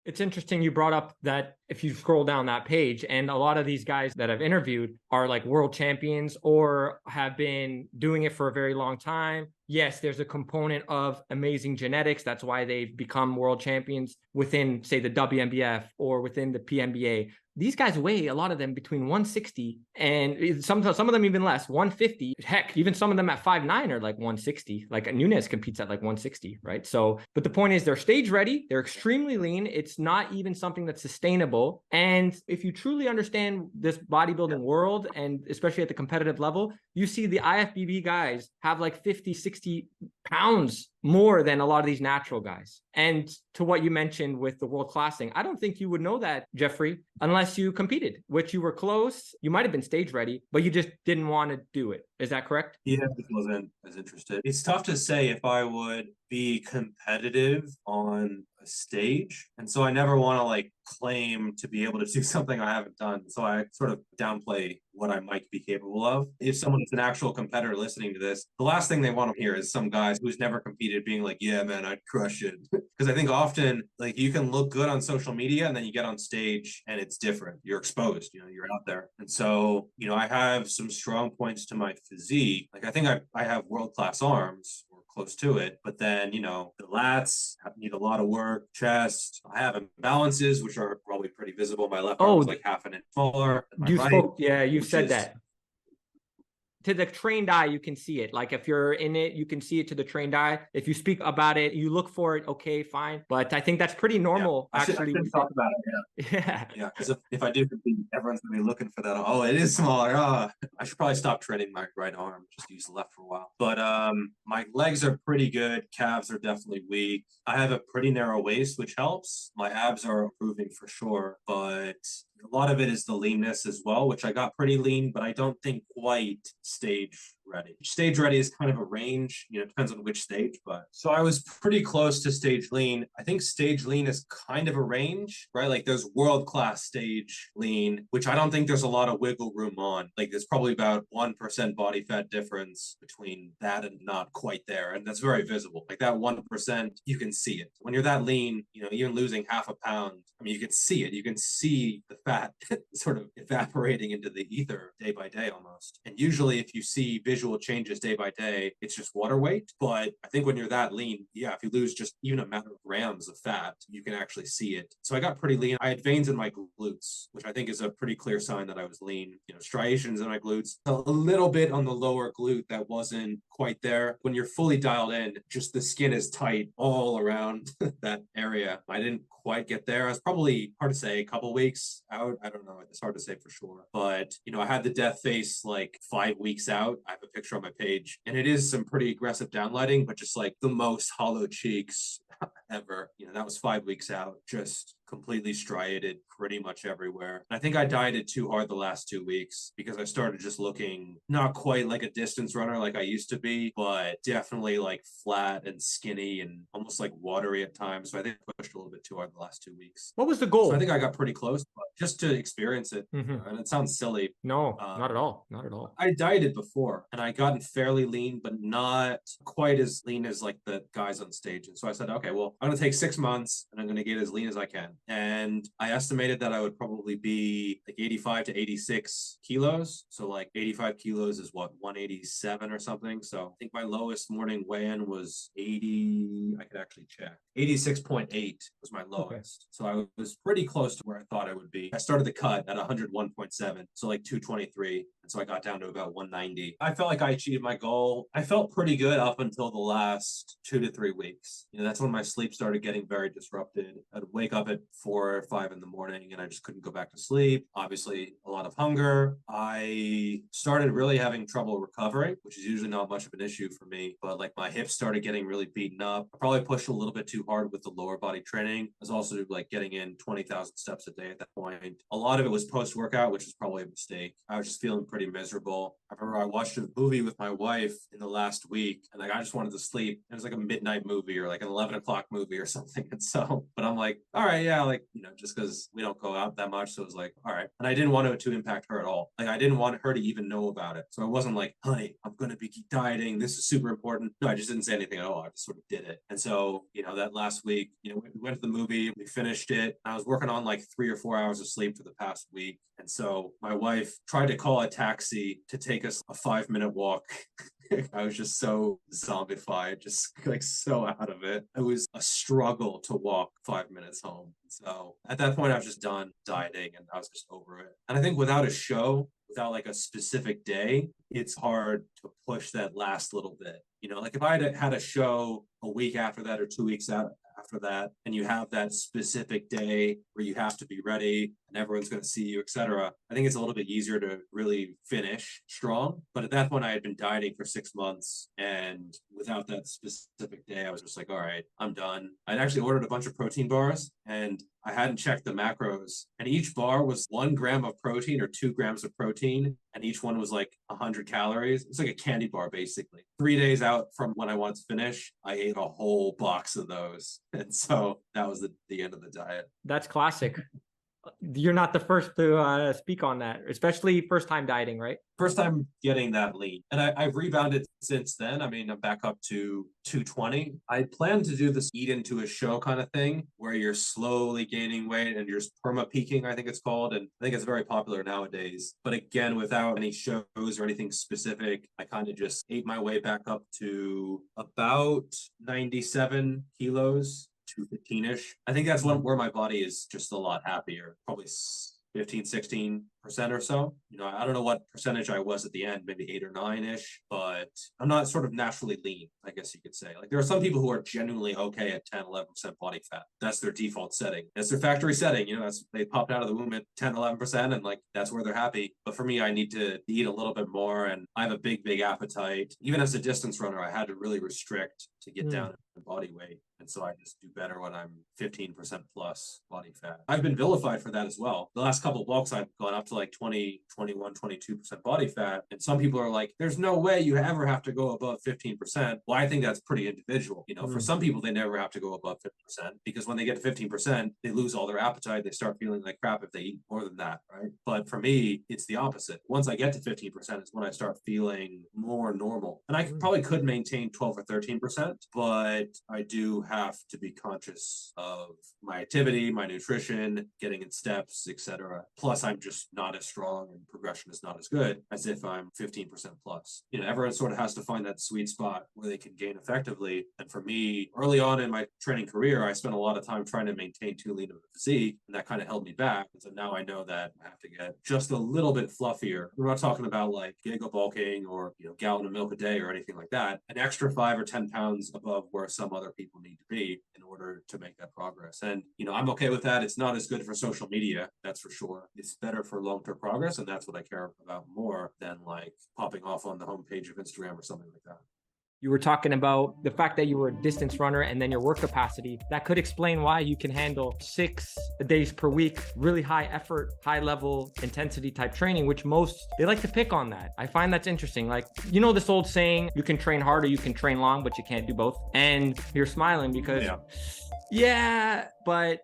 It's interesting you brought up that if you scroll down that page, and a lot of these guys that I've interviewed are like world champions or have been doing it for a very long time. Yes, there's a component of amazing genetics. That's why they've become world champions within, say, the WNBF or within the PNBA. These guys weigh, a lot of them, between 160 and some of them even less, 150. Heck, even some of them at 5'9" are like 160. Like Nunez competes at like 160, right? So, but the point is they're stage ready. They're extremely lean. It's not even something that's sustainable. And if you truly understand this bodybuilding world, and especially at the competitive level, you see the IFBB guys have like 50, 60 pounds more than a lot of these natural guys. And to what you mentioned with the world classing, I don't think you would know that, Geoffrey, unless you competed, which you were close. You might have been stage ready, but you just didn't want to do it. Is that correct? Yeah, I wasn't as interested. It's tough to say if I would be competitive on a stage. And so I never want to like claim to be able to do something I haven't done. So I sort of downplay what I might be capable of. If someone's an actual competitor listening to this, the last thing they want to hear is some guys who's never competed being like, yeah, man, I'd crush it. Because I think often like you can look good on social media and then you get on stage and it's different. You're exposed, you're out there. And so, I have some strong points to my physique. Like I think I have world-class arms, close to it. But then, the lats need a lot of work, chest. I have imbalances, which are probably pretty visible. My left arm is like half an inch smaller than my right. Yeah, you said that. To the trained eye, you can see it. Like if you're in it, you can see it to the trained eye. If you speak about it, you look for it. Okay, fine. But I think that's pretty normal, yeah. actually. I should talk about it. Yeah. Because if I do compete, everyone's gonna be looking for that. Oh, it is smaller. Oh, I should probably stop training my right arm. Just use the left for a while. But my legs are pretty good. Calves are definitely weak. I have a pretty narrow waist, which helps. My abs are improving for sure, but a lot of it is the leanness as well, which I got pretty lean, but I don't think quite stage ready. Stage ready is kind of a range, it depends on which stage, but so I was pretty close to stage lean. I think stage lean is kind of a range, right? Like there's world-class stage lean, which I don't think there's a lot of wiggle room on. Like there's probably about 1% body fat difference between that and not quite there. And that's very visible. Like that 1%, you can see it. When you're that lean, even losing half a pound, I mean, you can see it. You can see the fat sort of evaporating into the ether day by day almost. And usually if you see visual changes day by day, it's just water weight. But I think when you're that lean, yeah, if you lose just even a matter of grams of fat, you can actually see it. So I got pretty lean. I had veins in my glutes, which I think is a pretty clear sign that I was lean. Striations in my glutes, a little bit on the lower glute that wasn't quite there. When you're fully dialed in, just the skin is tight all around that area. I didn't quite get there. I was probably, hard to say, a couple weeks out. I don't know. It's hard to say for sure. But, I had the death face like 5 weeks out. I have a picture on my page and it is some pretty aggressive downlighting, but just like the most hollow cheeks ever. That was 5 weeks out, just completely striated pretty much everywhere. I think I dieted too hard the last 2 weeks because I started just looking not quite like a distance runner like I used to be, but definitely like flat and skinny and almost like watery at times. So I think I pushed a little bit too hard the last 2 weeks. What was the goal? So I think I got pretty close, but just to experience it. And it sounds silly. No, not at all. Not at all. I dieted before and I gotten fairly lean, but not quite as lean as like the guys on stage. And so I said, okay, well, I'm going to take 6 months and I'm going to get as lean as I can. And I estimated that I would probably be like 85 to 86 kilos. So like 85 kilos is what, 187 or something. So I think my lowest morning weigh-in was 80. I could actually check. 86.8 was my lowest. Okay. So I was pretty close to where I thought I would be. I started the cut at 101.7. So like 223. And so I got down to about 190. I felt like I achieved my goal. I felt pretty good up until the last 2 to 3 weeks. That's when my sleep started getting very disrupted. I'd wake up at 4 or 5 in the morning and I just couldn't go back to sleep. Obviously, a lot of hunger. I started really having trouble recovering, which is usually not much of an issue for me. But like my hips started getting really beaten up. I probably pushed a little bit too hard with the lower body training. I was also like getting in 20,000 steps a day at that point. A lot of it was post-workout, which was probably a mistake. I was just feeling pretty pretty miserable. I remember I watched a movie with my wife in the last week, and like I just wanted to sleep. It was like a midnight movie or like an 11 o'clock movie or something. And so, but I'm like, all right, yeah, like, just because we don't go out that much. So it was like, all right. And I didn't want it to impact her at all. Like I didn't want her to even know about it. So I wasn't like, honey, I'm going to be dieting. This is super important. No, I just didn't say anything at all. I just sort of did it. And so, that last week, we went to the movie, we finished it. I was working on like 3 or 4 hours of sleep for the past week. And so my wife tried to call a taxi to take us a 5-minute walk. I was just so zombified, just like so out of it. It was a struggle to walk 5 minutes home. So at that point, I was just done dieting and I was just over it. And I think without a show, without like a specific day, it's hard to push that last little bit. Like if I had a show a week after that or 2 weeks after that, and you have that specific day where you have to be ready and everyone's going to see you, etc. I think it's a little bit easier to really finish strong. But at that point, I had been dieting for 6 months, and without that specific day, I was just like, all right, I'm done. I'd actually ordered a bunch of protein bars, and I hadn't checked the macros, and each bar was 1 gram of protein or 2 grams of protein, and each one was like 100 calories. It's like a candy bar, basically. 3 days out from when I wanted to finish, I ate a whole box of those. And so that was the end of the diet. That's classic. You're not the first to speak on that, especially first time dieting, right? First time getting that lean. And I've rebounded since then. I mean, I'm back up to 220. I plan to do this eat into a show kind of thing where you're slowly gaining weight and you're perma peaking, I think it's called. And I think it's very popular nowadays. But again, without any shows or anything specific, I kind of just ate my way back up to about 97 kilos. 215-ish. I think that's where my body is just a lot happier, probably 15-16% or so. I don't know what percentage I was at the end, maybe 8 or 9-ish, but I'm not sort of naturally lean, I guess you could say. Like there are some people who are genuinely okay at 10-11% body fat. That's their default setting. That's their factory setting. They popped out of the womb at 10-11%, and like that's where they're happy. But for me, I need to eat a little bit more, and I have a big appetite. Even as a distance runner, I had to really restrict to get down in body weight. And so I just do better when I'm 15% plus body fat. I've been vilified for that as well. The last couple of bulks, I've gone up to like 20, 21, 22% body fat. And some people are like, there's no way you ever have to go above 15%. Well, I think that's pretty individual. For some people, they never have to go above 50% because when they get to 15%, they lose all their appetite. They start feeling like crap if they eat more than that, right? But for me, it's the opposite. Once I get to 15% is when I start feeling more normal. And I probably could maintain 12 or 13%, but I do have to be conscious of my activity, my nutrition, getting in steps, etc. Plus, I'm just not as strong and progression is not as good as if I'm 15% plus. Everyone sort of has to find that sweet spot where they can gain effectively. And for me, early on in my training career, I spent a lot of time trying to maintain too lean of a physique, and that kind of held me back. And so now I know that I have to get just a little bit fluffier. We're not talking about like giga bulking or gallon of milk a day or anything like that. An extra 5 or 10 pounds above where some other people need to be in order to make that progress. And, I'm okay with that. It's not as good for social media, that's for sure. It's better for long-term progress. And that's what I care about more than like popping off on the homepage of Instagram or something like that. You were talking about the fact that you were a distance runner and then your work capacity. That could explain why you can handle 6 days per week, really high effort, high level intensity type training, which they like to pick on that. I find that's interesting. Like, this old saying, you can train hard or you can train long, but you can't do both. And you're smiling because yeah, but